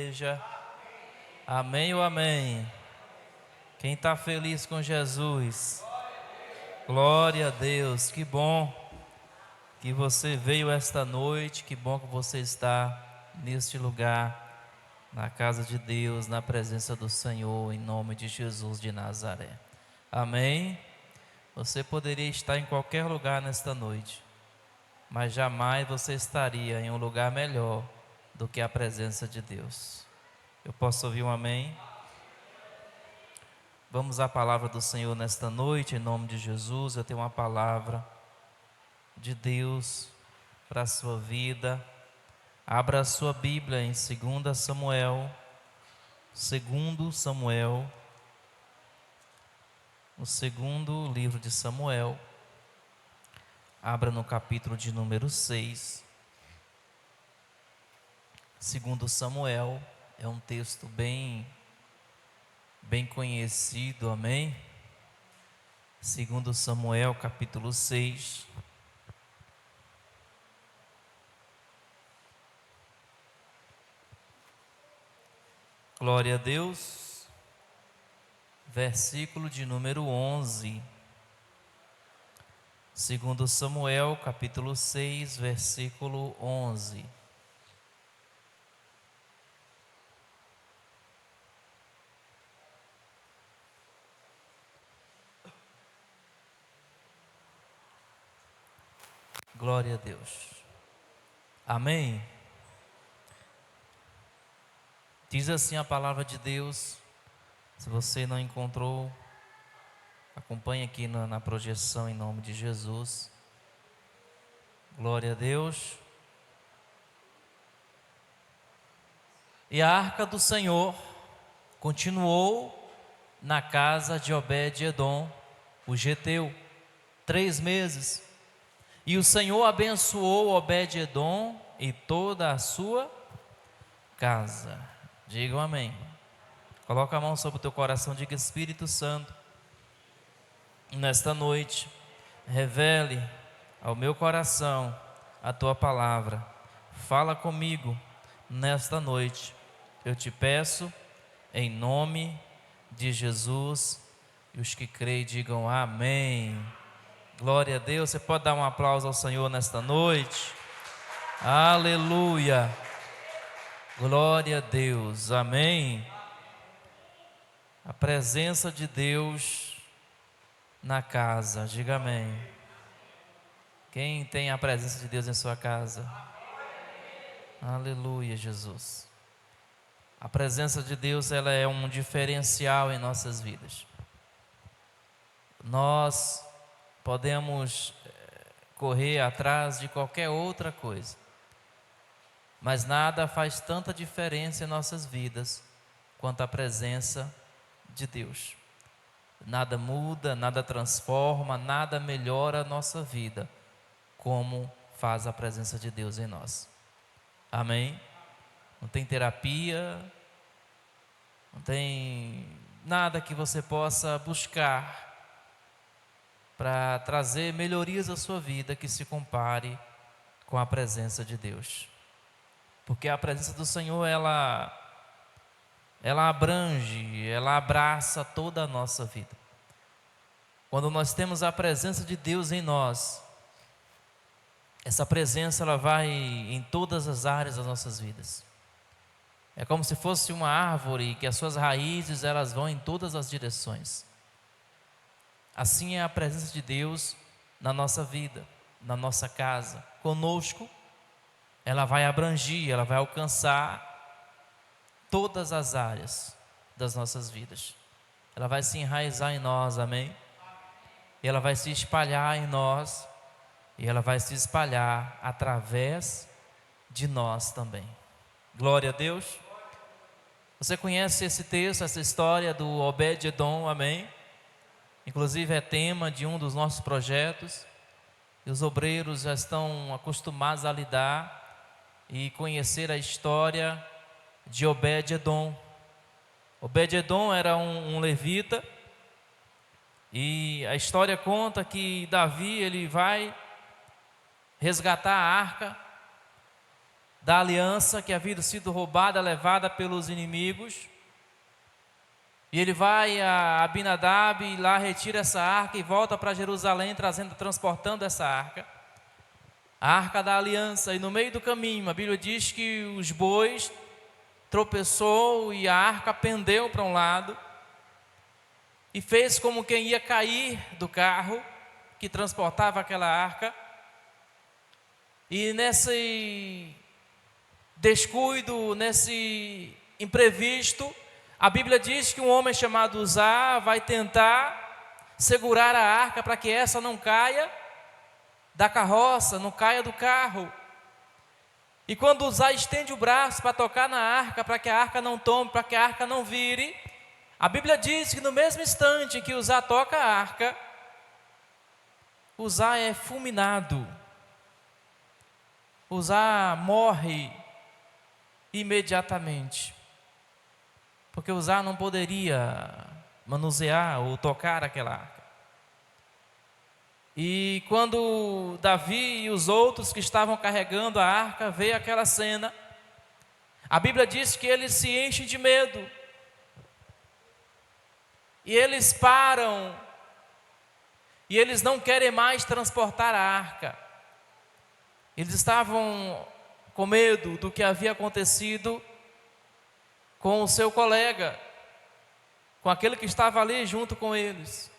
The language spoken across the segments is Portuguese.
igreja? Amém ou amém? Quem está feliz com Jesus? Glória a Deus, que bom que você veio esta noite, que bom que você está neste lugar, na casa de Deus, na presença do Senhor, em nome de Jesus de Nazaré. Amém? Você poderia estar em qualquer lugar nesta noite, mas jamais você estaria em um lugar melhor do que a presença de Deus. Eu posso ouvir um amém? Vamos à palavra do Senhor nesta noite, em nome de Jesus. Eu tenho uma palavra de Deus para a sua vida. Abra a sua Bíblia em 2 Samuel, o segundo livro de Samuel. Abra no capítulo de número 6. 2 Samuel é um texto bem conhecido, amém? 2 Samuel, capítulo 6. Glória a Deus. Versículo de número 11. 2 Samuel, capítulo 6, versículo 11. Glória a Deus. Amém? Diz assim a palavra de Deus. Se você não encontrou, acompanhe aqui na projeção em nome de Jesus. Glória a Deus. E a arca do Senhor continuou na casa de Obed-edom, o geteu, 3 meses. E o Senhor abençoou Obed-edom e toda a sua casa. Digam amém. Coloca a mão sobre o teu coração, diga: Espírito Santo, nesta noite, revele ao meu coração a tua palavra. Fala comigo nesta noite. Eu te peço em nome de Jesus. E os que creem digam amém. Glória a Deus. Você pode dar um aplauso ao Senhor nesta noite? Aleluia. Glória a Deus. Amém. A presença de Deus na casa. Diga amém. Quem tem a presença de Deus em sua casa? Aleluia, Jesus. A presença de Deus, ela é um diferencial em nossas vidas. Nós podemos correr atrás de qualquer outra coisa, mas nada faz tanta diferença em nossas vidas quanto a presença de Deus. Nada muda, nada transforma, nada melhora a nossa vida como faz a presença de Deus em nós. Amém? Não tem terapia, não tem nada que você possa buscar para trazer melhorias à sua vida que se compare com a presença de Deus. Porque a presença do Senhor, ela abrange, ela abraça toda a nossa vida. Quando nós temos a presença de Deus em nós, essa presença ela vai em todas as áreas das nossas vidas. É como se fosse uma árvore que as suas raízes elas vão em todas as direções. Assim é a presença de Deus na nossa vida, na nossa casa, conosco. Ela vai abranger, ela vai alcançar todas as áreas das nossas vidas. Ela vai se enraizar em nós, amém? E ela vai se espalhar em nós, e ela vai se espalhar através de nós também. Glória a Deus. Você conhece esse texto, essa história do Obed-edom, amém? Inclusive é tema de um dos nossos projetos, e os obreiros já estão acostumados a lidar e conhecer a história de Obed-edom. Obed-edom era um levita, e a história conta que Davi ele vai resgatar a arca, da aliança que havia sido roubada, levada pelos inimigos. E ele vai a Abinadab e lá retira essa arca e volta para Jerusalém, transportando essa arca. A arca da aliança. E no meio do caminho, a Bíblia diz que os bois tropeçou e a arca pendeu para um lado. E fez como quem ia cair do carro que transportava aquela arca. E nesse descuido, nesse imprevisto, a Bíblia diz que um homem chamado Uzá vai tentar segurar a arca para que essa não caia da carroça, não caia do carro. E quando Uzá estende o braço para tocar na arca, para que a arca não tombe, para que a arca não vire, a Bíblia diz que no mesmo instante que Uzá toca a arca, Uzá é fulminado. Uzá morre imediatamente. Porque Uzá não poderia manusear ou tocar aquela arca. E quando Davi e os outros que estavam carregando a arca veem aquela cena, a Bíblia diz que eles se enchem de medo. E eles param. E eles não querem mais transportar a arca. Eles estavam com medo do que havia acontecido com o seu colega, com aquele que estava ali junto com eles.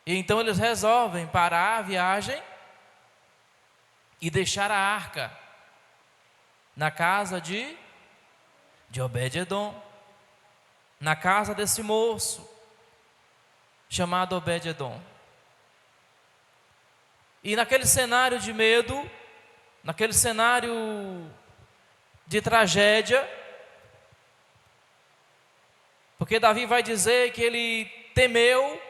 E então eles resolvem parar a viagem e deixar a arca na casa de Obed-edom, na casa desse moço chamado Obed-edom. E naquele cenário de medo, naquele cenário de tragédia, porque Davi vai dizer que ele temeu,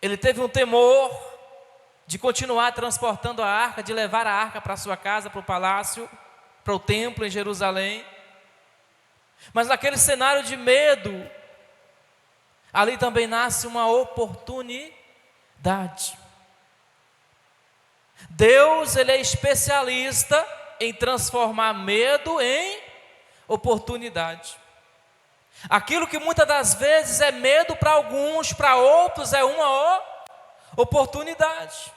ele teve um temor de continuar transportando a arca, de levar a arca para sua casa, para o palácio, para o templo em Jerusalém. Mas naquele cenário de medo, ali também nasce uma oportunidade. Deus, ele é especialista em transformar medo em oportunidade. Aquilo que muitas das vezes é medo para alguns, para outros é uma oportunidade.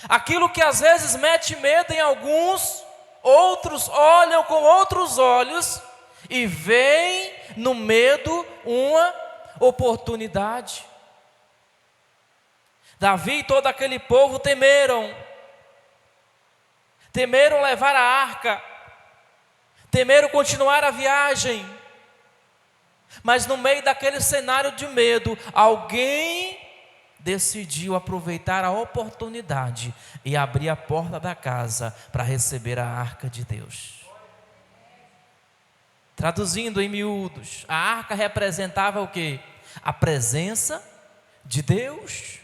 Aquilo que às vezes mete medo em alguns, outros olham com outros olhos e veem no medo uma oportunidade. Davi e todo aquele povo temeram levar a arca, temeram continuar a viagem, mas no meio daquele cenário de medo, alguém decidiu aproveitar a oportunidade e abrir a porta da casa para receber a arca de Deus. Traduzindo em miúdos, a arca representava o quê? A presença de Deus.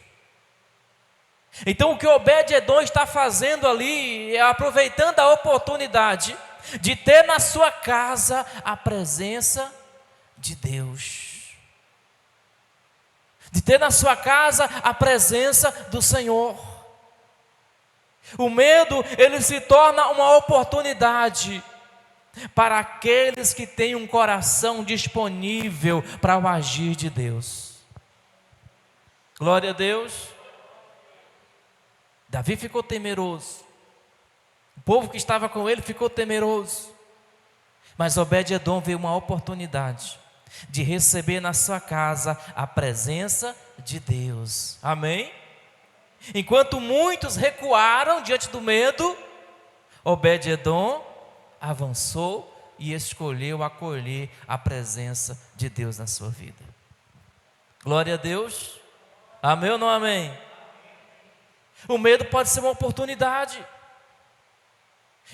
Então o que Obed-edom está fazendo ali é aproveitando a oportunidade de ter na sua casa a presença de Deus, de ter na sua casa a presença do Senhor. O medo, ele se torna uma oportunidade para aqueles que têm um coração disponível para o agir de Deus. Glória a Deus. Davi ficou temeroso, o povo que estava com ele ficou temeroso, mas Obed-edom veio uma oportunidade de receber na sua casa a presença de Deus. Amém? Enquanto muitos recuaram diante do medo, Obed-edom avançou e escolheu acolher a presença de Deus na sua vida. Glória a Deus. Amém ou não amém? O medo pode ser uma oportunidade.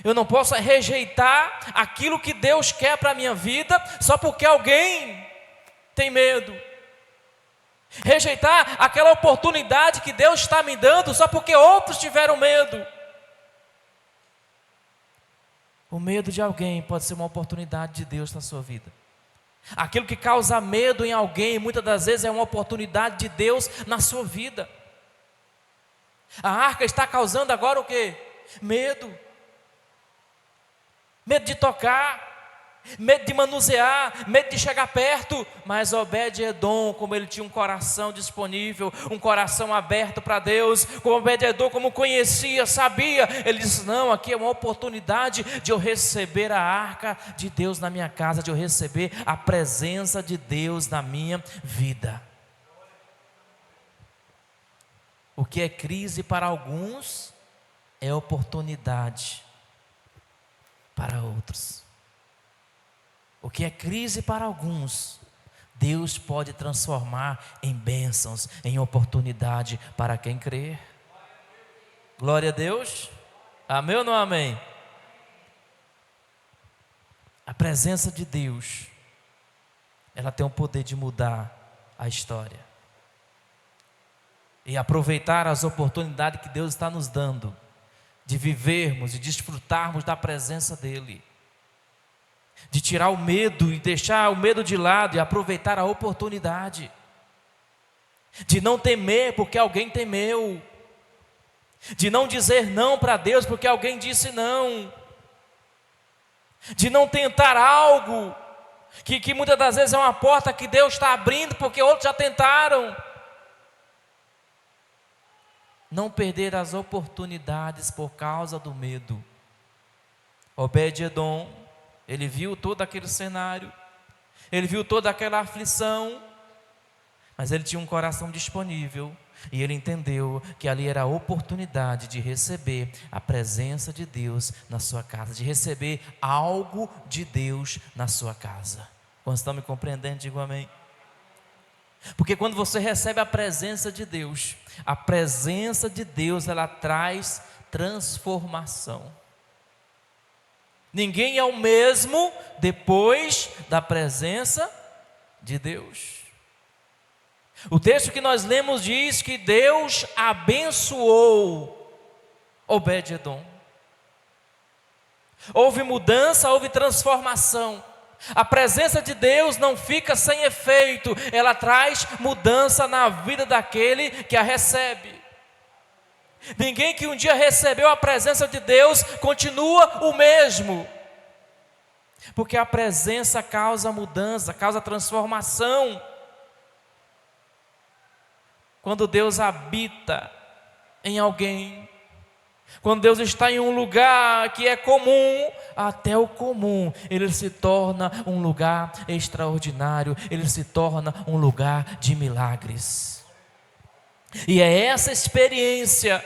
Eu não posso rejeitar aquilo que Deus quer para a minha vida só porque alguém tem medo. Rejeitar aquela oportunidade que Deus está me dando só porque outros tiveram medo. O medo de alguém pode ser uma oportunidade de Deus na sua vida. Aquilo que causa medo em alguém, muitas das vezes é uma oportunidade de Deus na sua vida. A arca está causando agora o quê? Medo. Medo de tocar, medo de manusear, medo de chegar perto. Mas Obed-edom, como ele tinha um coração disponível, um coração aberto para Deus, como Obed-edom, como conhecia, sabia, ele disse: não, aqui é uma oportunidade de eu receber a arca de Deus na minha casa, de eu receber a presença de Deus na minha vida. O que é crise para alguns é oportunidade para outros. O que é crise para alguns, Deus pode transformar em bênçãos, em oportunidade para quem crer. Glória a Deus. Amém ou não amém? A presença de Deus, ela tem o poder de mudar a história. E aproveitar as oportunidades que Deus está nos dando, de vivermos e desfrutarmos da presença dEle, de tirar o medo e deixar o medo de lado e aproveitar a oportunidade, de não temer porque alguém temeu, de não dizer não para Deus porque alguém disse não, de não tentar algo que muitas das vezes é uma porta que Deus está abrindo porque outros já tentaram. Não perder as oportunidades por causa do medo. Obed-edom, ele viu todo aquele cenário, ele viu toda aquela aflição, mas ele tinha um coração disponível, e ele entendeu que ali era a oportunidade de receber a presença de Deus na sua casa, de receber algo de Deus na sua casa. Quando estão me compreendendo, digo amém. Porque quando você recebe a presença de Deus, a presença de Deus, ela traz transformação. Ninguém é o mesmo depois da presença de Deus. O texto que nós lemos diz que Deus abençoou Obed-edom. Houve mudança, houve transformação. A presença de Deus não fica sem efeito, ela traz mudança na vida daquele que a recebe. Ninguém que um dia recebeu a presença de Deus continua o mesmo, porque a presença causa mudança, causa transformação. Quando Deus habita em alguém, quando Deus está em um lugar que é comum, até o comum, ele se torna um lugar extraordinário, ele se torna um lugar de milagres. E é essa experiência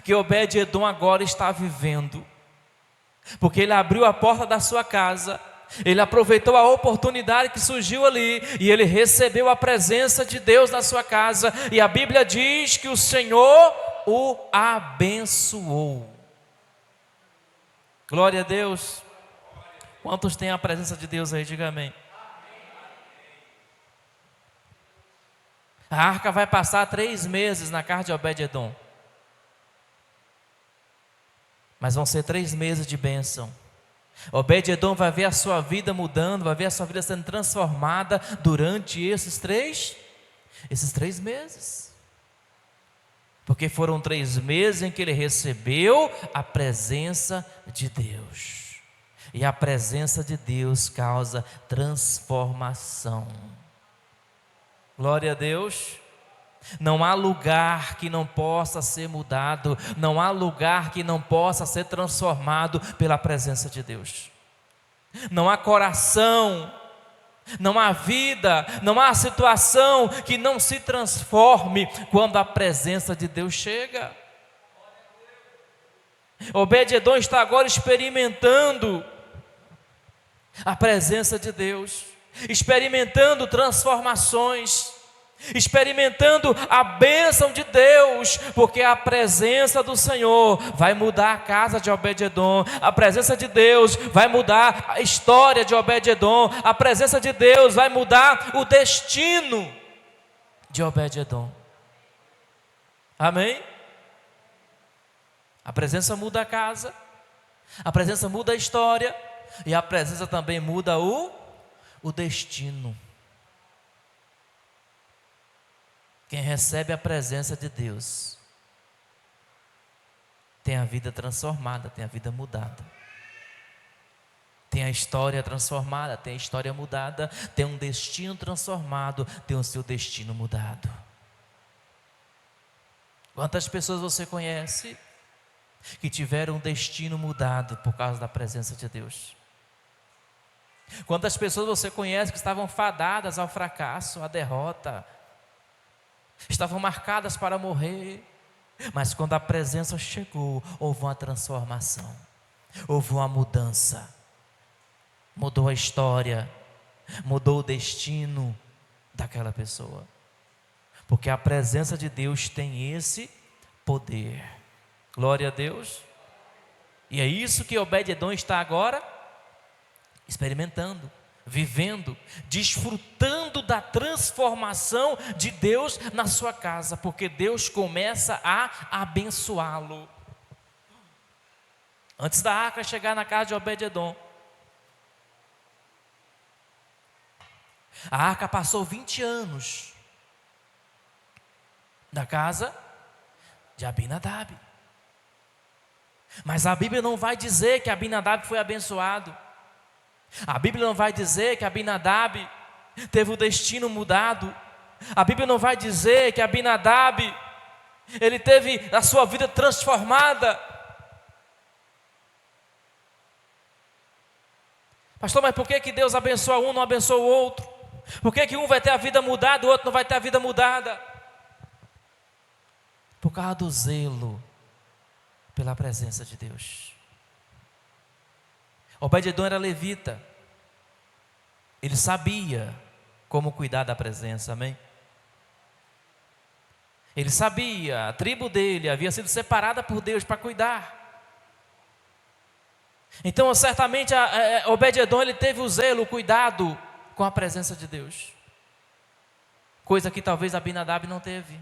que Obed-edom agora está vivendo, porque ele abriu a porta da sua casa, ele aproveitou a oportunidade que surgiu ali, e ele recebeu a presença de Deus na sua casa, e a Bíblia diz que o Senhor o abençoou. Glória a Deus. Quantos têm a presença de Deus aí? Diga amém. A arca vai passar 3 meses na casa de Obed-edom, mas vão ser 3 meses de bênção. Obed-edom vai ver a sua vida mudando, vai ver a sua vida sendo transformada durante esses três meses. Porque foram 3 meses em que ele recebeu a presença de Deus. E a presença de Deus causa transformação. Glória a Deus. Não há lugar que não possa ser mudado, não há lugar que não possa ser transformado pela presença de Deus. Não há coração, não há vida, não há situação que não se transforme quando a presença de Deus chega. Obed-edom está agora experimentando a presença de Deus, experimentando transformações, experimentando a bênção de Deus, porque a presença do Senhor vai mudar a casa de Obed-edom, a presença de Deus vai mudar a história de Obed-edom, a presença de Deus vai mudar o destino de Obed-edom. Amém? A presença muda a casa, a presença muda a história, e a presença também muda o destino. Quem recebe a presença de Deus tem a vida transformada, tem a vida mudada. Tem a história transformada, tem a história mudada, tem um destino transformado, tem o seu destino mudado. Quantas pessoas você conhece que tiveram um destino mudado por causa da presença de Deus? Quantas pessoas você conhece que estavam fadadas ao fracasso, à derrota, estavam marcadas para morrer, mas quando a presença chegou, houve uma transformação, houve uma mudança, mudou a história, mudou o destino daquela pessoa, porque a presença de Deus tem esse poder. Glória a Deus. E é isso que Obed-edom está agora experimentando, vivendo, desfrutando da transformação de Deus na sua casa, porque Deus começa a abençoá-lo. Antes da arca chegar na casa de Obed-edom, a arca passou 20 anos na casa de Abinadab. Mas a Bíblia não vai dizer que Abinadab foi abençoado. A Bíblia não vai dizer que Abinadab teve o destino mudado. A Bíblia não vai dizer que Abinadab, ele teve a sua vida transformada. Pastor, mas por que Deus abençoa um e não abençoa o outro? Por que um vai ter a vida mudada e o outro não vai ter a vida mudada? Por causa do zelo pela presença de Deus. Obed-edom era levita. Ele sabia como cuidar da presença, amém? Ele sabia, a tribo dele havia sido separada por Deus para cuidar. Então, certamente, Obed-edom ele teve o zelo, o cuidado com a presença de Deus. Coisa que talvez Abinadab não teve.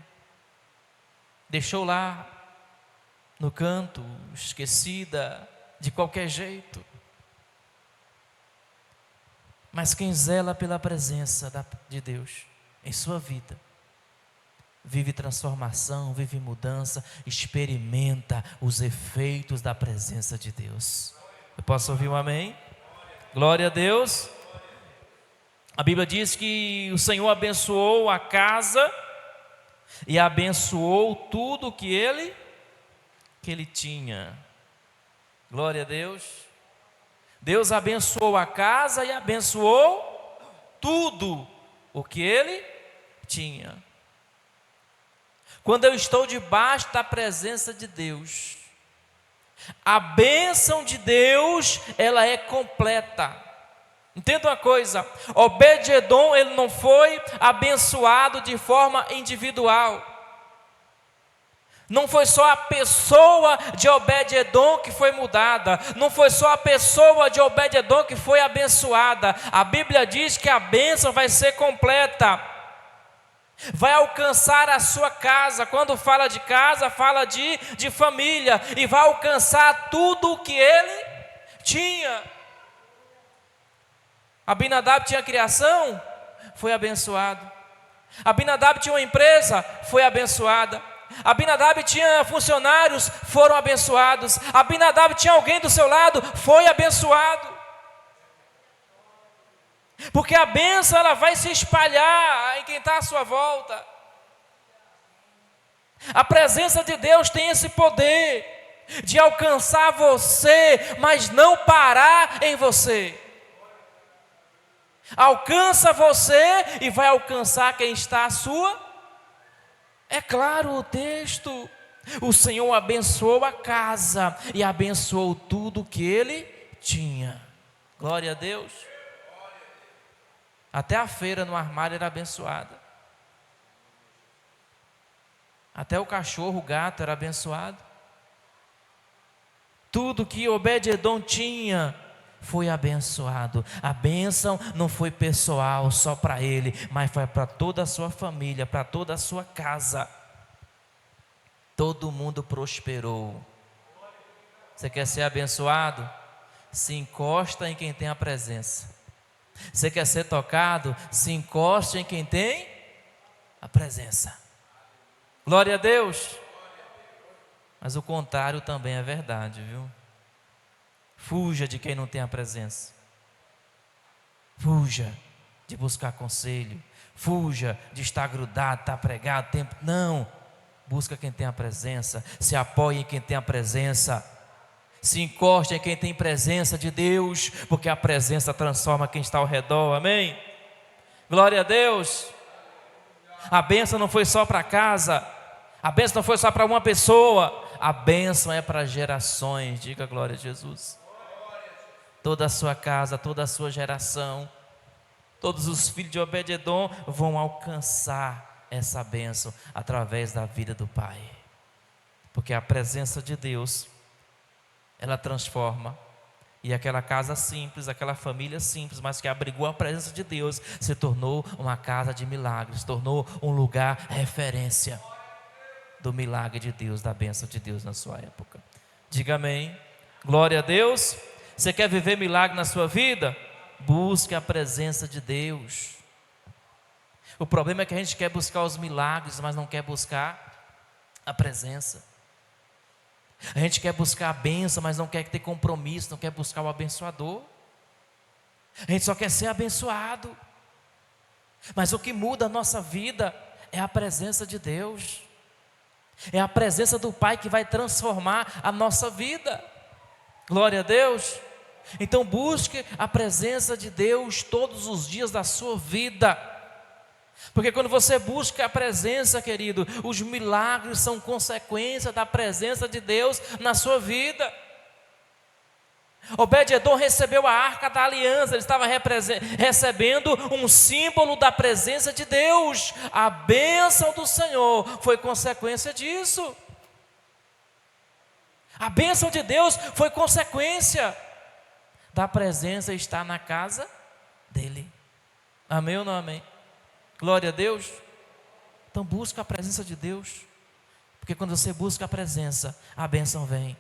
Deixou lá no canto, esquecida, de qualquer jeito. Mas quem zela pela presença de Deus em sua vida, vive transformação, vive mudança, experimenta os efeitos da presença de Deus. Eu posso ouvir um amém? Glória a Deus. A Bíblia diz que o Senhor abençoou a casa e abençoou tudo que ele tinha. Glória a Deus. Deus abençoou a casa e abençoou tudo o que ele tinha. Quando eu estou debaixo da presença de Deus, a bênção de Deus, ela é completa. Entenda uma coisa, Obed-edom, ele não foi abençoado de forma individual. Não foi só a pessoa de Obed-edom que foi mudada, não foi só a pessoa de Obed-edom que foi abençoada. A Bíblia diz que a bênção vai ser completa, vai alcançar a sua casa. Quando fala de casa, fala de família, e vai alcançar tudo o que ele tinha. Abinadab tinha criação, foi abençoado. Abinadab tinha uma empresa, foi abençoada. Abinadab tinha funcionários, foram abençoados. Abinadab tinha alguém do seu lado, foi abençoado. Porque a bênção, ela vai se espalhar em quem está à sua volta. A presença de Deus tem esse poder de alcançar você, mas não parar em você. Alcança você e vai alcançar quem está à sua. É claro o texto. O Senhor abençoou a casa e abençoou tudo que ele tinha. Glória a Deus. Até a feira no armário era abençoada. Até o cachorro, o gato era abençoado. Tudo que Obed-edom tinha foi abençoado. A bênção não foi pessoal só para ele, mas foi para toda a sua família, para toda a sua casa. Todo mundo prosperou. Você quer ser abençoado? Se encosta em quem tem a presença. Você quer ser tocado? Se encoste em quem tem a presença. Glória a Deus. Mas o contrário também é verdade, viu? Fuja de quem não tem a presença. Fuja de buscar conselho. Fuja de estar grudado, estar pregado tempo. Não. Busca quem tem a presença. Se apoie em quem tem a presença. Se encoste em quem tem presença de Deus, porque a presença transforma quem está ao redor. Amém? Glória a Deus. A bênção não foi só para casa. A bênção não foi só para uma pessoa. A bênção é para gerações. Diga glória a Jesus. Toda a sua casa, toda a sua geração, todos os filhos de Obed-edom vão alcançar essa bênção através da vida do Pai. Porque a presença de Deus, ela transforma. E aquela casa simples, aquela família simples, mas que abrigou a presença de Deus, se tornou uma casa de milagres, se tornou um lugar referência do milagre de Deus, da bênção de Deus na sua época. Diga amém. Glória a Deus. Você quer viver milagre na sua vida? Busque a presença de Deus. O problema é que a gente quer buscar os milagres, mas não quer buscar a presença. A gente quer buscar a bênção, mas não quer ter compromisso, não quer buscar o abençoador. A gente só quer ser abençoado. Mas o que muda a nossa vida é a presença de Deus. É a presença do Pai que vai transformar a nossa vida. Glória a Deus. Então busque a presença de Deus todos os dias da sua vida. Porque quando você busca a presença, querido, os milagres são consequência da presença de Deus na sua vida. Obed-edom recebeu a arca da aliança, ele estava recebendo um símbolo da presença de Deus. A bênção do Senhor foi consequência disso. A bênção de Deus foi consequência da presença estar na casa dele. Amém ou não amém? Glória a Deus. Então busca a presença de Deus, porque quando você busca a presença, a bênção vem.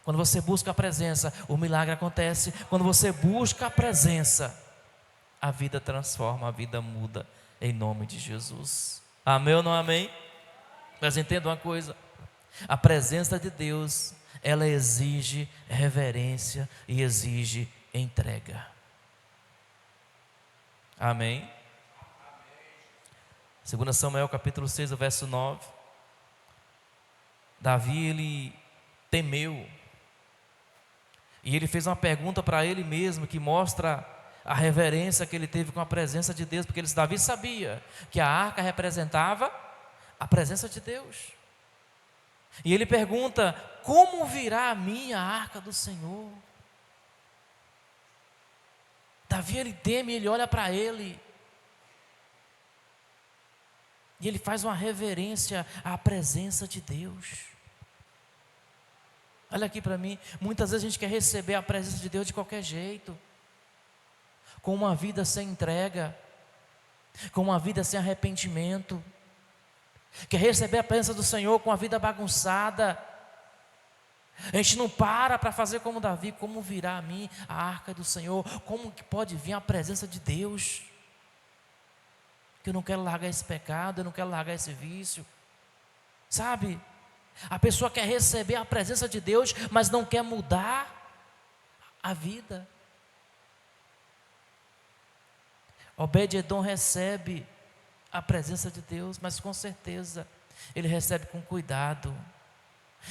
Quando você busca a presença, o milagre acontece. Quando você busca a presença, a vida transforma, a vida muda, em nome de Jesus. Amém ou não amém? Mas entenda uma coisa, a presença de Deus, ela exige reverência e exige entrega. Amém? 2 Samuel capítulo 6, o verso 9. Davi, ele temeu. E ele fez uma pergunta para ele mesmo, que mostra a reverência que ele teve com a presença de Deus. Porque Davi sabia que a arca representava a presença de Deus. E ele pergunta: como virá a mim a arca do Senhor? Davi, ele teme, ele olha para ele. E ele faz uma reverência à presença de Deus. Olha aqui para mim, muitas vezes a gente quer receber a presença de Deus de qualquer jeito, com uma vida sem entrega, com uma vida sem arrependimento, quer receber a presença do Senhor com a vida bagunçada. A gente não para fazer como Davi: como virá a mim a arca do Senhor? Como que pode vir a presença de Deus? Que eu não quero largar esse pecado, eu não quero largar esse vício, sabe? A pessoa quer receber a presença de Deus, mas não quer mudar a vida. Obed-edom recebe a presença de Deus, mas com certeza ele recebe com cuidado,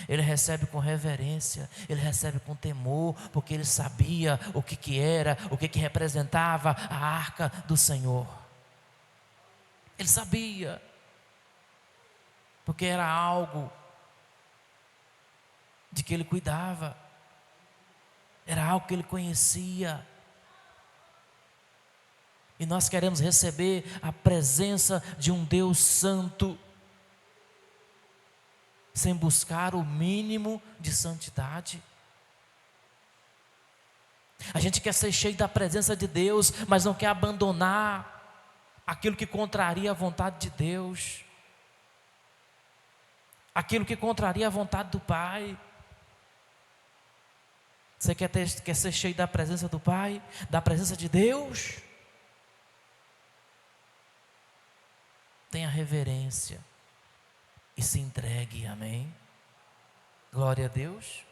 ele recebe com reverência, ele recebe com temor, porque ele sabia o que era, o que representava a arca do Senhor. Ele sabia, porque era algo de que ele cuidava, era algo que ele conhecia. E nós queremos receber a presença de um Deus santo, sem buscar o mínimo de santidade. A gente quer ser cheio da presença de Deus, mas não quer abandonar aquilo que contraria a vontade de Deus, aquilo que contraria a vontade do Pai. Você quer ser cheio da presença do Pai, da presença de Deus? Tenha reverência e se entregue, amém? Glória a Deus.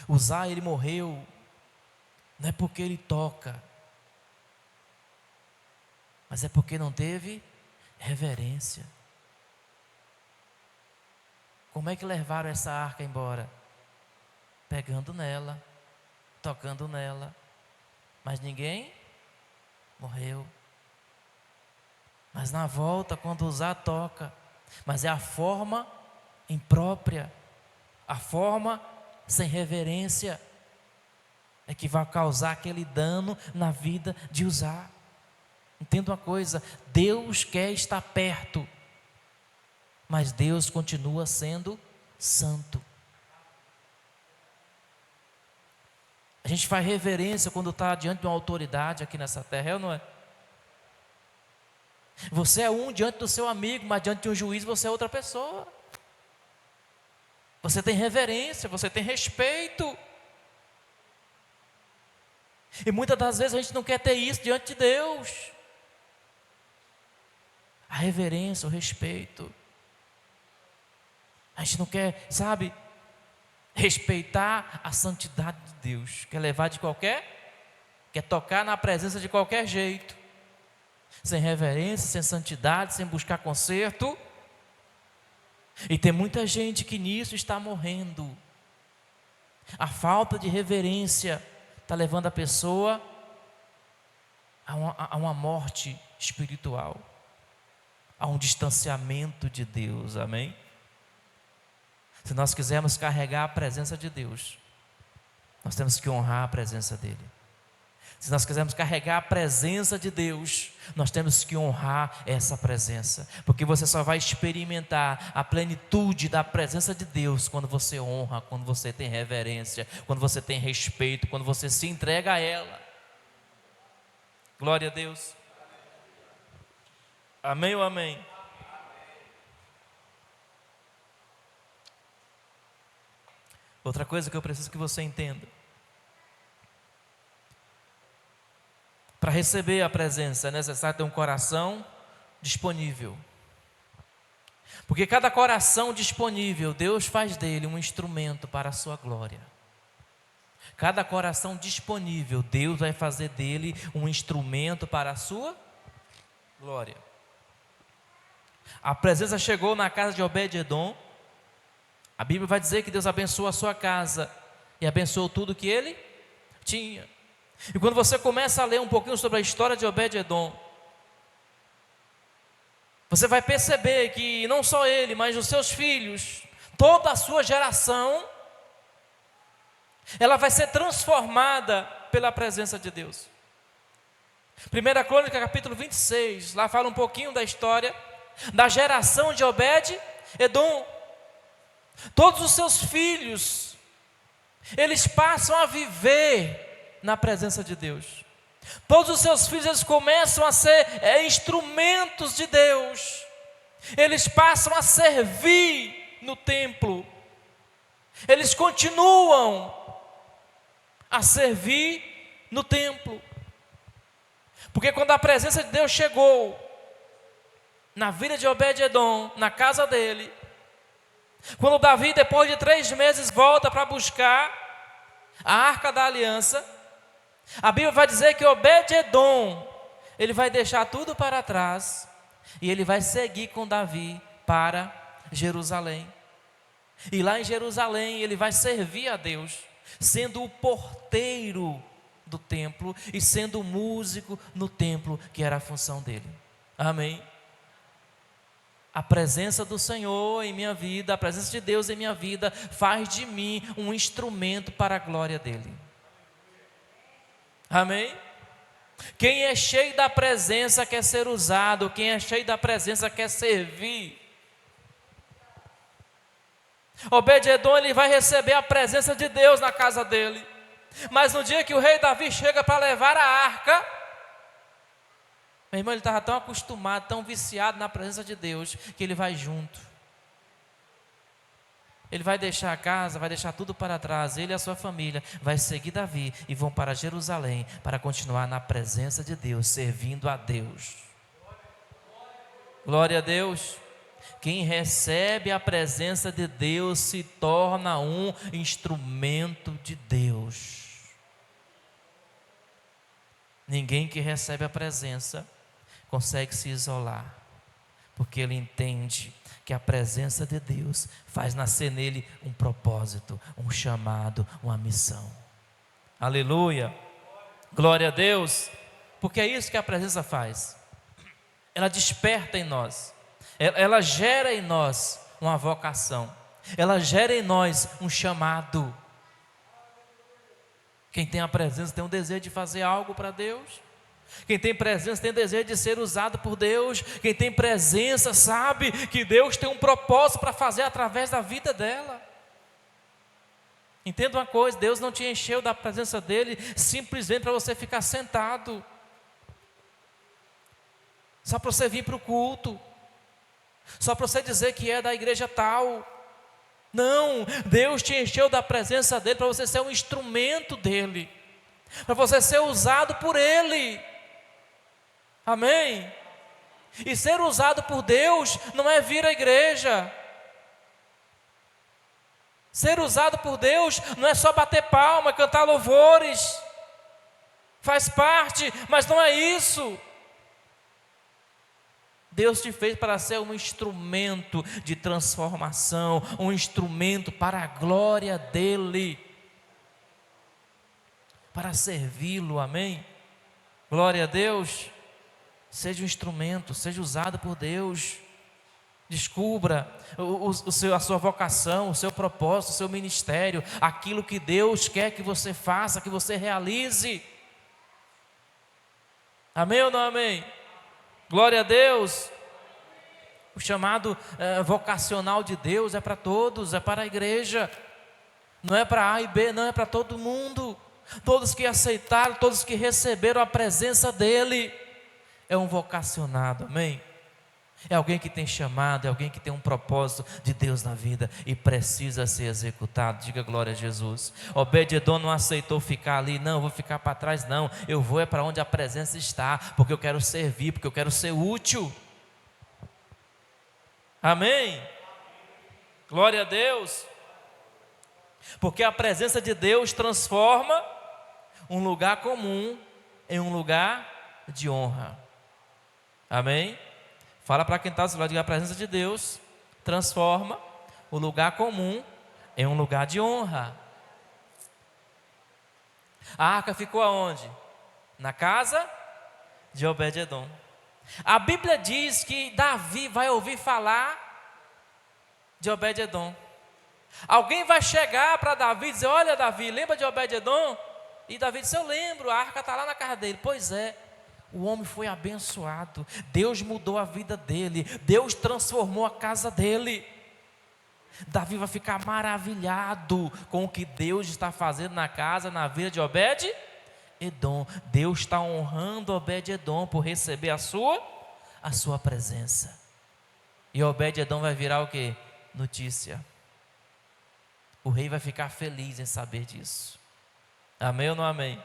Uzá, ele morreu, não é porque ele toca, mas é porque não teve reverência. Como é que levaram essa arca embora? Pegando nela, tocando nela, mas ninguém morreu. Mas na volta, quando Uzá toca, mas é a forma imprópria, a forma sem reverência, é que vai causar aquele dano na vida de Uzá. Entenda uma coisa, Deus quer estar perto, mas Deus continua sendo santo. A gente faz reverência quando está diante de uma autoridade aqui nessa terra, é ou não é? Você é um diante do seu amigo, mas diante de um juiz você é outra pessoa. Você tem reverência, você tem respeito. E muitas das vezes a gente não quer ter isso diante de Deus. A reverência, o respeito. A gente não quer, sabe, respeitar a santidade de Deus. Quer levar de quer tocar na presença de qualquer jeito. Sem reverência, sem santidade, sem buscar conserto. E tem muita gente que nisso está morrendo. A falta de reverência está levando a pessoa a uma morte espiritual, a um distanciamento de Deus, amém? Se nós quisermos carregar a presença de Deus, nós temos que honrar a presença dEle. Se nós quisermos carregar a presença de Deus, nós temos que honrar essa presença, porque você só vai experimentar a plenitude da presença de Deus quando você honra, quando você tem reverência, quando você tem respeito, quando você se entrega a ela. Glória a Deus. Amém ou amém? Outra coisa que eu preciso que você entenda: para receber a presença é necessário ter um coração disponível. Porque cada coração disponível, Deus faz dele um instrumento para a sua glória. Cada coração disponível, Deus vai fazer dele um instrumento para a sua glória. A presença chegou na casa de Obed-edom. A Bíblia vai dizer que Deus abençoou a sua casa e abençoou tudo que ele tinha. E quando você começa a ler um pouquinho sobre a história de Obed-edom, você vai perceber que não só ele, mas os seus filhos, toda a sua geração, ela vai ser transformada pela presença de Deus. 1 Crônica capítulo 26, lá fala um pouquinho da história da geração de Obed-edom. Todos os seus filhos, eles passam a viver na presença de Deus. Todos os seus filhos, eles começam a ser instrumentos de Deus. Eles passam a servir no templo. Eles continuam a servir no templo. Porque quando a presença de Deus chegou na vida de Obed-edom, na casa dele, quando Davi, depois de 3 meses, volta para buscar a arca da aliança, a Bíblia vai dizer que Obed-edom, ele vai deixar tudo para trás e ele vai seguir com Davi para Jerusalém. E lá em Jerusalém ele vai servir a Deus, sendo o porteiro do templo e sendo o músico no templo, que era a função dele. Amém? A presença do Senhor em minha vida, a presença de Deus em minha vida, faz de mim um instrumento para a glória dEle. Amém? Quem é cheio da presença quer ser usado, quem é cheio da presença quer servir. Obed-edom, ele vai receber a presença de Deus na casa dele, mas no dia que o rei Davi chega para levar a arca, meu irmão, ele estava tão acostumado, tão viciado na presença de Deus, que ele vai junto. Ele vai deixar a casa, vai deixar tudo para trás. Ele e a sua família vai seguir Davi e vão para Jerusalém para continuar na presença de Deus, servindo a Deus. Glória a Deus. Quem recebe a presença de Deus se torna um instrumento de Deus. Ninguém que recebe a presença consegue se isolar, porque ele entende que a presença de Deus faz nascer nele um propósito, um chamado, uma missão. Aleluia, glória a Deus, porque é isso que a presença faz. Ela desperta em nós, ela gera em nós uma vocação, ela gera em nós um chamado. Quem tem a presença tem um desejo de fazer algo para Deus. Quem tem presença tem desejo de ser usado por Deus. Quem tem presença sabe que Deus tem um propósito para fazer através da vida dela. Entenda uma coisa, Deus não te encheu da presença dele simplesmente para você ficar sentado, só para você vir para o culto, só para você dizer que é da igreja tal. Não, Deus te encheu da presença dele para você ser um instrumento dele, para você ser usado por ele. Amém? E ser usado por Deus não é vir à igreja. Ser usado por Deus não é só bater palma, cantar louvores. Faz parte, mas não é isso. Deus te fez para ser um instrumento de transformação, um instrumento para a glória dele, para servi-lo, amém? Glória a Deus. Seja um instrumento, seja usado por Deus. Descubra a sua vocação, o seu propósito, o seu ministério, aquilo que Deus quer que você faça, que você realize. Amém ou não amém? Glória a Deus. O chamado vocacional de Deus é para todos, é para a igreja. Não é para A e B, não, é para todo mundo. Todos que aceitaram, todos que receberam a presença dEle. É um vocacionado, amém? É alguém que tem chamado, é alguém que tem um propósito de Deus na vida e precisa ser executado. Diga glória a Jesus. Obed-edom não aceitou ficar ali, não, eu vou ficar para trás, não. Eu vou é para onde a presença está, porque eu quero servir, porque eu quero ser útil. Amém? Glória a Deus. Porque a presença de Deus transforma um lugar comum em um lugar de honra. Amém? Fala para quem está ao seu lado, diga: a presença de Deus transforma o lugar comum em um lugar de honra. A arca ficou aonde? Na casa de Obed-edom. A Bíblia diz que Davi vai ouvir falar de Obed-edom. Alguém vai chegar para Davi e dizer: olha, Davi, lembra de Obed-edom? E Davi disse: eu lembro, a arca está lá na casa dele. Pois é, o homem foi abençoado, Deus mudou a vida dele, Deus transformou a casa dele. Davi vai ficar maravilhado com o que Deus está fazendo na casa, na vida de Obed-edom. Deus está honrando Obed-edom por receber a sua presença. E Obed-edom vai virar o quê? Notícia. O rei vai ficar feliz em saber disso. Amém ou não amém?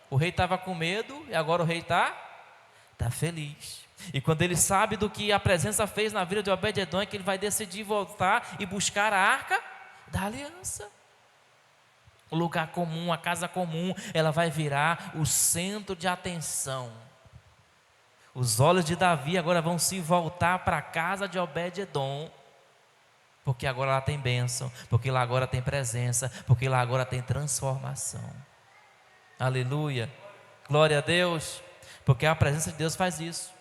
O rei estava com medo e agora o rei está feliz. E quando ele sabe do que a presença fez na vida de Obed-edom, é que ele vai decidir voltar e buscar a arca da aliança. O lugar comum, a casa comum, ela vai virar o centro de atenção. Os olhos de Davi agora vão se voltar para a casa de Obed-edom, porque agora lá tem bênção, porque lá agora tem presença, porque lá agora tem transformação. Aleluia, glória a Deus, porque a presença de Deus faz isso,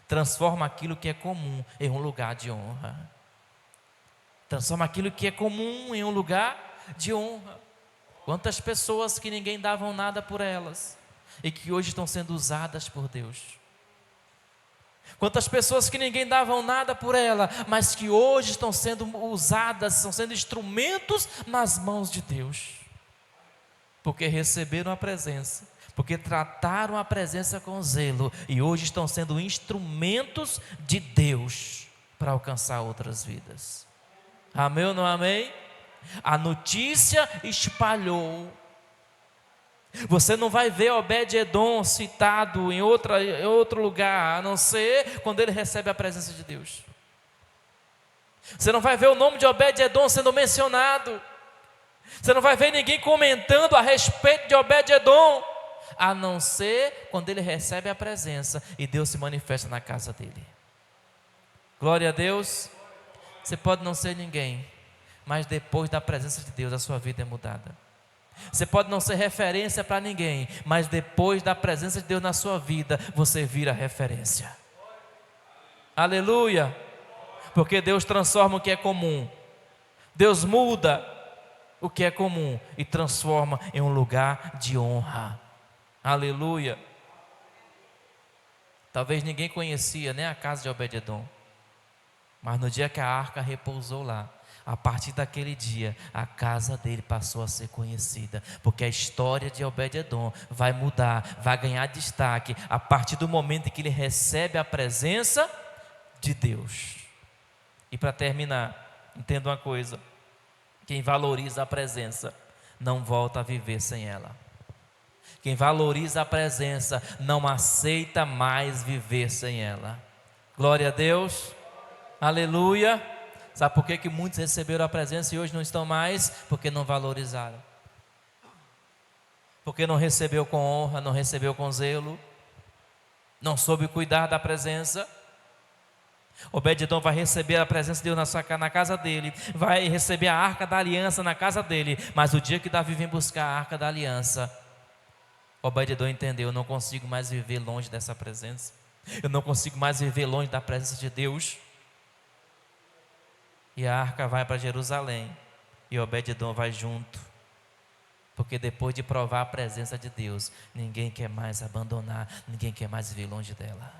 transforma aquilo que é comum em um lugar de honra. Transforma aquilo que é comum em um lugar de honra. Quantas pessoas que ninguém dava nada por elas e que hoje estão sendo usadas por Deus. Quantas pessoas que ninguém dava nada por ela, mas que hoje estão sendo usadas, estão sendo instrumentos nas mãos de Deus. Porque receberam a presença, porque trataram a presença com zelo e hoje estão sendo instrumentos de Deus para alcançar outras vidas. Amém ou não amém? A notícia espalhou. Você não vai ver Obed-edom citado em outro lugar, a não ser quando ele recebe a presença de Deus. Você não vai ver o nome de Obed-edom sendo mencionado. Você não vai ver ninguém comentando a respeito de Obed-edom, a não ser quando ele recebe a presença e Deus se manifesta na casa dele. Glória a Deus. Você pode não ser ninguém, mas depois da presença de Deus a sua vida é mudada. Você pode não ser referência para ninguém, mas depois da presença de Deus na sua vida, você vira referência. Aleluia. Porque Deus transforma o que é comum. Deus muda o que é comum e transforma em um lugar de honra. Aleluia. Talvez ninguém conhecia nem a casa de Obed-edom, mas no dia que a arca repousou lá, a partir daquele dia, a casa dele passou a ser conhecida, porque a história de Obed-edom vai mudar, vai ganhar destaque, a partir do momento em que ele recebe a presença de Deus. E para terminar, entenda uma coisa: quem valoriza a presença, não volta a viver sem ela. Quem valoriza a presença, não aceita mais viver sem ela. Glória a Deus, aleluia. Sabe por que muitos receberam a presença e hoje não estão mais? Porque não valorizaram. Porque não recebeu com honra, não recebeu com zelo, não soube cuidar da presença. Obed-edom vai receber a presença de Deus na casa dele, vai receber a arca da aliança na casa dele, mas o dia que Davi vem buscar a arca da aliança, Obed-edom entendeu: eu não consigo mais viver longe dessa presença, eu não consigo mais viver longe da presença de Deus. E a arca vai para Jerusalém, e Obed-edom vai junto, porque depois de provar a presença de Deus, ninguém quer mais abandonar, ninguém quer mais viver longe dela.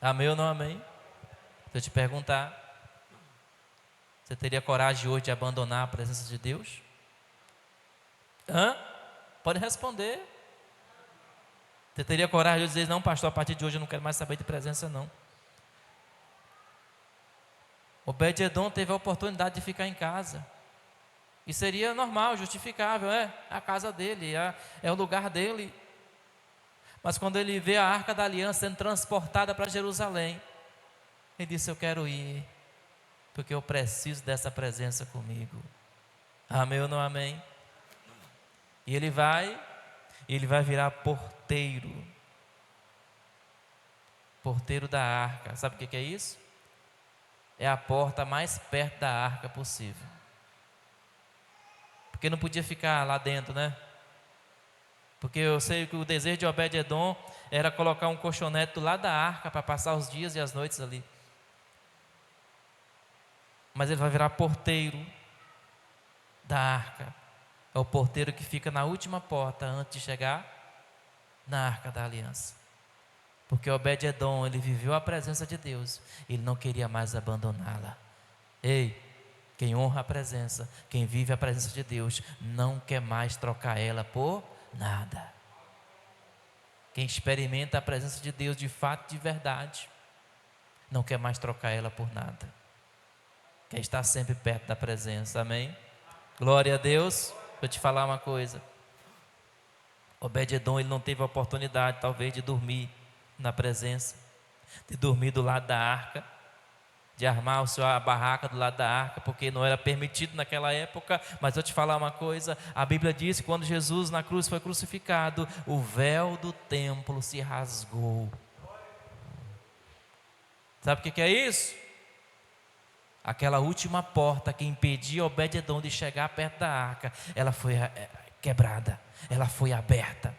Amém ou não amém? Se eu te perguntar, você teria coragem hoje de abandonar a presença de Deus? Pode responder. Você teria coragem de dizer: não, pastor, a partir de hoje eu não quero mais saber de presença, não. Obed-edom teve a oportunidade de ficar em casa, e seria normal, justificável, é a casa dele, é o lugar dele. Mas quando ele vê a arca da aliança sendo transportada para Jerusalém, ele disse: eu quero ir, porque eu preciso dessa presença comigo. Amém ou não amém? E ele vai virar porteiro da arca. Sabe o que é isso? É a porta mais perto da arca possível, porque não podia ficar lá dentro, né? Porque eu sei que o desejo de Obed-edom era colocar um colchonete do lado da arca para passar os dias e as noites ali. Mas ele vai virar porteiro da arca. É o porteiro que fica na última porta antes de chegar na arca da aliança. Porque Obed-edom, ele viveu a presença de Deus, ele não queria mais abandoná-la. Ei, quem honra a presença, quem vive a presença de Deus, não quer mais trocar ela por nada. Quem experimenta a presença de Deus de fato, de verdade, não quer mais trocar ela por nada. Quer estar sempre perto da presença, amém? Glória a Deus. Vou te falar uma coisa: Obed-edom, ele não teve a oportunidade talvez de dormir na presença, de dormir do lado da arca, de armar a barraca do lado da arca, porque não era permitido naquela época. Mas eu te falar uma coisa: a Bíblia diz que quando Jesus na cruz foi crucificado, o véu do templo se rasgou. Sabe o que é isso? Aquela última porta que impedia Obed-edom de chegar perto da arca, ela foi quebrada, ela foi aberta.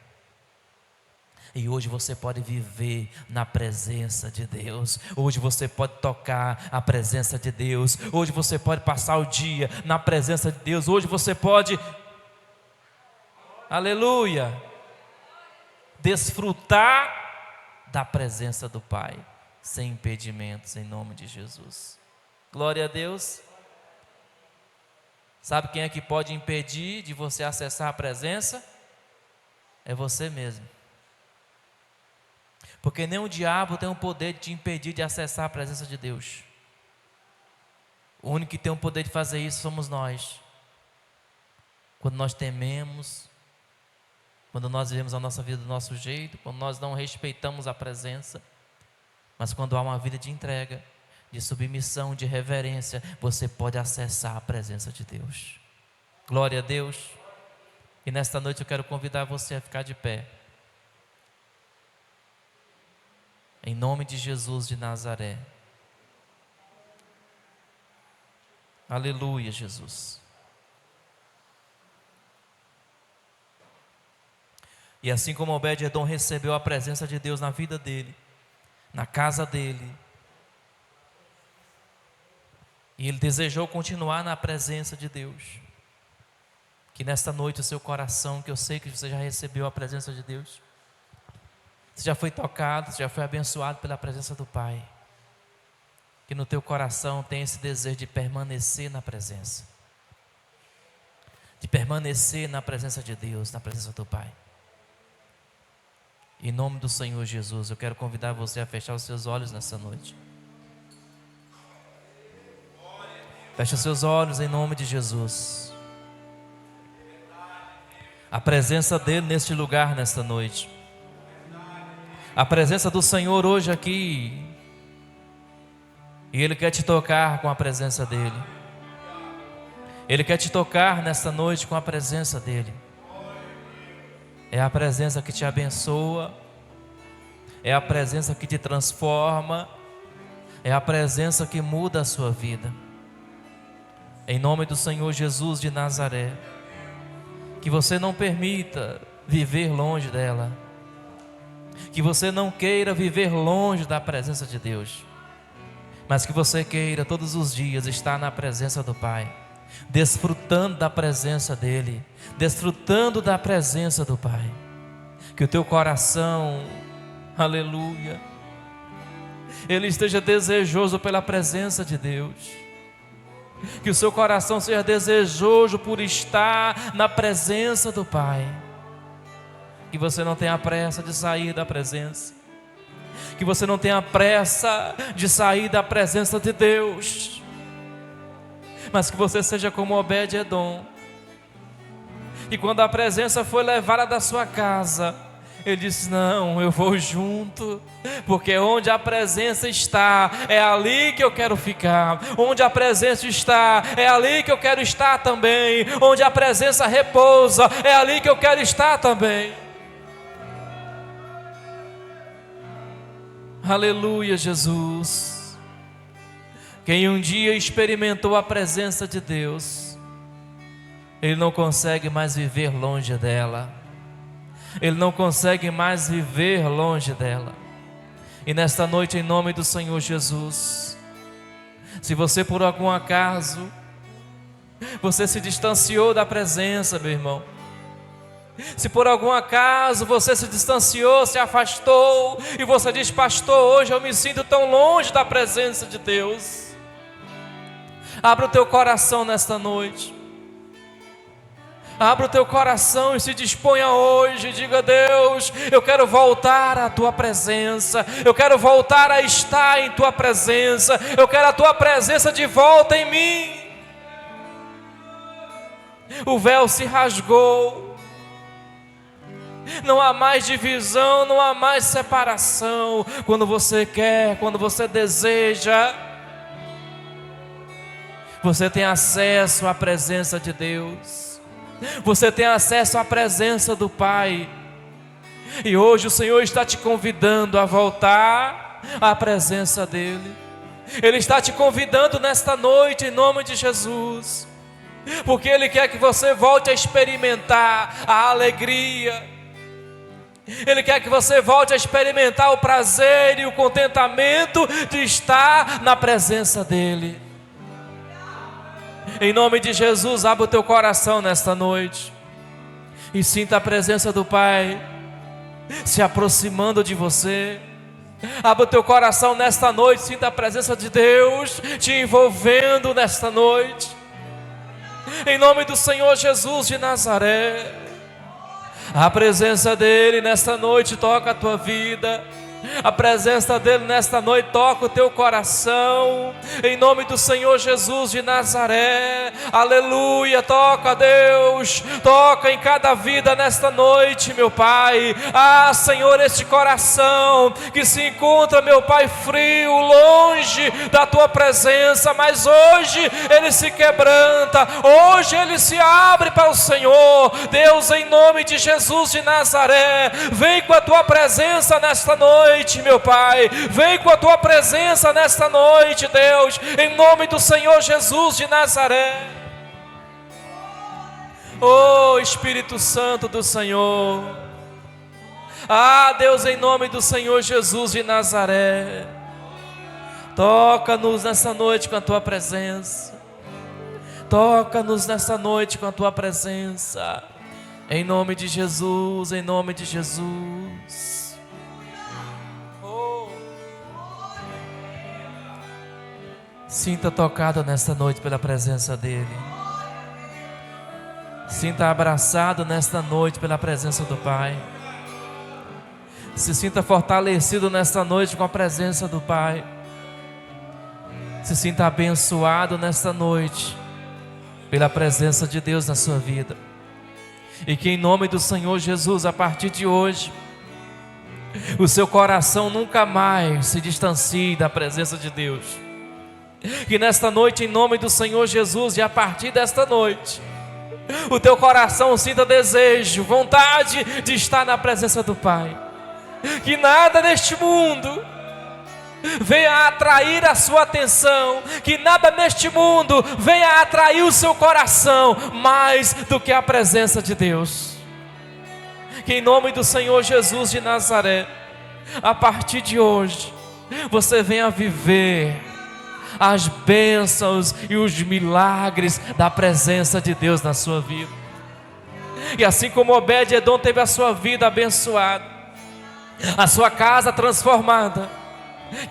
E hoje você pode viver na presença de Deus. Hoje você pode tocar a presença de Deus. Hoje você pode passar o dia na presença de Deus. Hoje você pode, aleluia, desfrutar da presença do Pai, sem impedimentos, em nome de Jesus. Glória a Deus. Sabe quem é que pode impedir de você acessar a presença? É você mesmo. Porque nem o diabo tem o poder de te impedir de acessar a presença de Deus. O único que tem o poder de fazer isso somos nós. Quando nós tememos, quando nós vivemos a nossa vida do nosso jeito, quando nós não respeitamos a presença. Mas quando há uma vida de entrega, de submissão, de reverência, você pode acessar a presença de Deus. Glória a Deus. E nesta noite eu quero convidar você a ficar de pé. Em nome de Jesus de Nazaré. Aleluia, Jesus. E assim como Obed-edom recebeu a presença de Deus na vida dele, na casa dele, e ele desejou continuar na presença de Deus, que nesta noite o seu coração, que eu sei que você já recebeu a presença de Deus, você já foi tocado, você já foi abençoado pela presença do Pai, que no teu coração tem esse desejo de permanecer na presença, de permanecer na presença de Deus, na presença do Pai. Em nome do Senhor Jesus, eu quero convidar você a fechar os seus olhos nessa noite. Feche os seus olhos em nome de Jesus. A presença dEle neste lugar, nesta noite. A presença do Senhor hoje aqui. E Ele quer te tocar com a presença dEle. Ele quer te tocar nesta noite com a presença dEle. É a presença que te abençoa, é a presença que te transforma, é a presença que muda a sua vida. Em nome do Senhor Jesus de Nazaré, que você não permita viver longe dela, que você não queira viver longe da presença de Deus, mas que você queira todos os dias estar na presença do Pai, desfrutando da presença dEle, desfrutando da presença do Pai. Que o teu coração, aleluia, ele esteja desejoso pela presença de Deus. Que o seu coração seja desejoso por estar na presença do Pai. Que você não tenha pressa de sair da presença. Que você não tenha pressa de sair da presença de Deus. Mas que você seja como Obed-edom, e quando a presença foi levada da sua casa, ele disse: não, eu vou junto, porque onde a presença está, é ali que eu quero ficar. Onde a presença está, é ali que eu quero estar também. Onde a presença repousa, é ali que eu quero estar também. Aleluia, Jesus. Quem um dia experimentou a presença de Deus, ele não consegue mais viver longe dela. Ele não consegue mais viver longe dela. E nesta noite, em nome do Senhor Jesus, se você por algum acaso, você se distanciou da presença, meu irmão, se por algum acaso você se distanciou, se afastou, e você diz: pastor, hoje eu me sinto tão longe da presença de Deus, abra o teu coração nesta noite. Abra o teu coração e se disponha hoje. Diga: Deus, eu quero voltar à tua presença. Eu quero voltar a estar em tua presença. Eu quero a tua presença de volta em mim. O véu se rasgou. Não há mais divisão, não há mais separação. Quando você quer, quando você deseja, você tem acesso à presença de Deus. Você tem acesso à presença do Pai. E hoje o Senhor está te convidando a voltar à presença dEle. Ele está te convidando nesta noite, em nome de Jesus, porque Ele quer que você volte a experimentar a alegria. Ele quer que você volte a experimentar o prazer e o contentamento de estar na presença dEle. Em nome de Jesus, abra o teu coração nesta noite e sinta a presença do Pai se aproximando de você. Abra o teu coração nesta noite, sinta a presença de Deus te envolvendo nesta noite. Em nome do Senhor Jesus de Nazaré, a presença dEle nesta noite toca a tua vida. A presença dele nesta noite toca o teu coração, em nome do Senhor Jesus de Nazaré. Aleluia, toca, Deus, toca em cada vida nesta noite, meu Pai. Ah, Senhor, este coração que se encontra, meu Pai, frio, longe da tua presença, mas hoje ele se quebranta, hoje ele se abre para o Senhor. Deus, em nome de Jesus de Nazaré, vem com a tua presença nesta noite, meu Pai, vem com a tua presença nesta noite, Deus, em nome do Senhor Jesus de Nazaré. Oh, Espírito Santo do Senhor, ah, Deus, em nome do Senhor Jesus de Nazaré, toca-nos nessa noite com a tua presença, toca-nos nessa noite com a tua presença, em nome de Jesus, em nome de Jesus. Sinta tocado nesta noite pela presença dEle. Sinta abraçado nesta noite pela presença do Pai. Se sinta fortalecido nesta noite com a presença do Pai. Se sinta abençoado nesta noite pela presença de Deus na sua vida. E que em nome do Senhor Jesus, a partir de hoje, o seu coração nunca mais se distancie da presença de Deus. Que nesta noite, em nome do Senhor Jesus, e a partir desta noite, o teu coração sinta desejo, vontade de estar na presença do Pai. Que nada neste mundo venha atrair a sua atenção, que nada neste mundo venha atrair o seu coração mais do que a presença de Deus. Que em nome do Senhor Jesus de Nazaré, a partir de hoje, você venha viver as bênçãos e os milagres da presença de Deus na sua vida. E assim como Obed-Edom teve a sua vida abençoada, a sua casa transformada,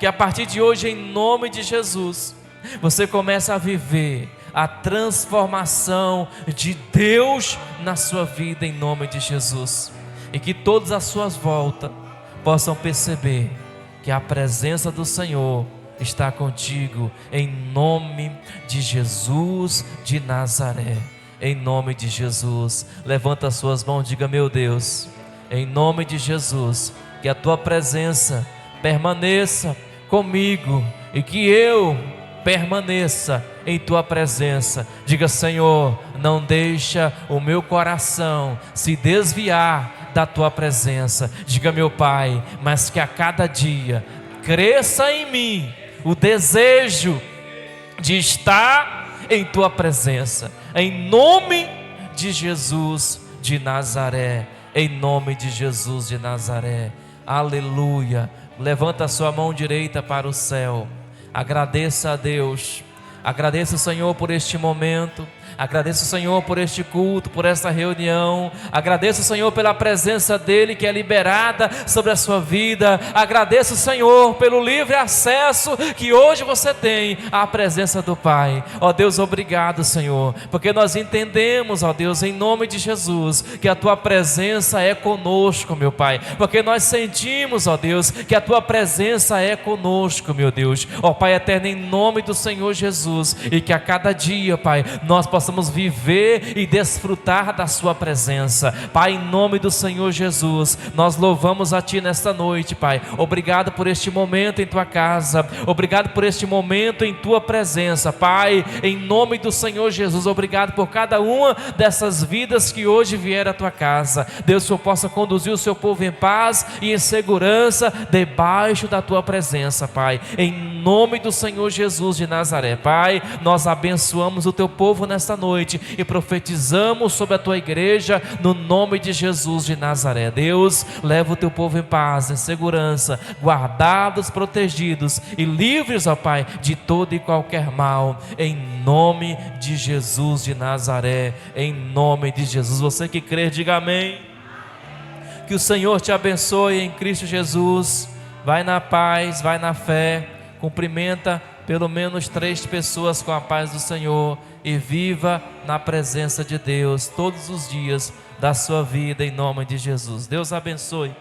que a partir de hoje, em nome de Jesus, você começa a viver a transformação de Deus na sua vida, em nome de Jesus. E que todas as suas voltas possam perceber que a presença do Senhor está contigo, em nome de Jesus de Nazaré. Em nome de Jesus, levanta as suas mãos e diga: meu Deus, em nome de Jesus, que a tua presença permaneça comigo e que eu permaneça em tua presença. Diga: Senhor, não deixa o meu coração se desviar da tua presença. Diga: meu Pai, mas que a cada dia cresça em mim o desejo de estar em tua presença, em nome de Jesus de Nazaré, em nome de Jesus de Nazaré. Aleluia. Levanta a sua mão direita para o céu, agradeça a Deus, agradeça o Senhor por este momento, agradeça o Senhor por este culto, por esta reunião, agradeça o Senhor pela presença dEle que é liberada sobre a sua vida, agradeça o Senhor pelo livre acesso que hoje você tem à presença do Pai. Ó Deus, obrigado, Senhor, porque nós entendemos, ó Deus, em nome de Jesus, que a Tua presença é conosco, meu Pai, porque nós sentimos, ó Deus, que a Tua presença é conosco, meu Deus. Ó Pai eterno, em nome do Senhor Jesus, e que a cada dia, Pai, nós possamos viver e desfrutar da sua presença. Pai, em nome do Senhor Jesus, nós louvamos a Ti nesta noite, Pai. Obrigado por este momento em Tua casa, obrigado por este momento em Tua presença, Pai, em nome do Senhor Jesus. Obrigado por cada uma dessas vidas que hoje vieram à Tua casa. Deus, que eu possa conduzir o Seu povo em paz e em segurança debaixo da Tua presença, Pai, em nome do Senhor Jesus de Nazaré. Pai, nós abençoamos o Teu povo nesta noite e profetizamos sobre a Tua igreja no nome de Jesus de Nazaré. Deus, leva o Teu povo em paz, em segurança, guardados, protegidos e livres, ó Pai, de todo e qualquer mal, em nome de Jesus de Nazaré, em nome de Jesus. Você que crê, diga amém. Que o Senhor te abençoe em Cristo Jesus. Vai na paz, vai na fé, cumprimenta pelo menos 3 pessoas com a paz do Senhor e viva na presença de Deus todos os dias da sua vida, em nome de Jesus. Deus abençoe.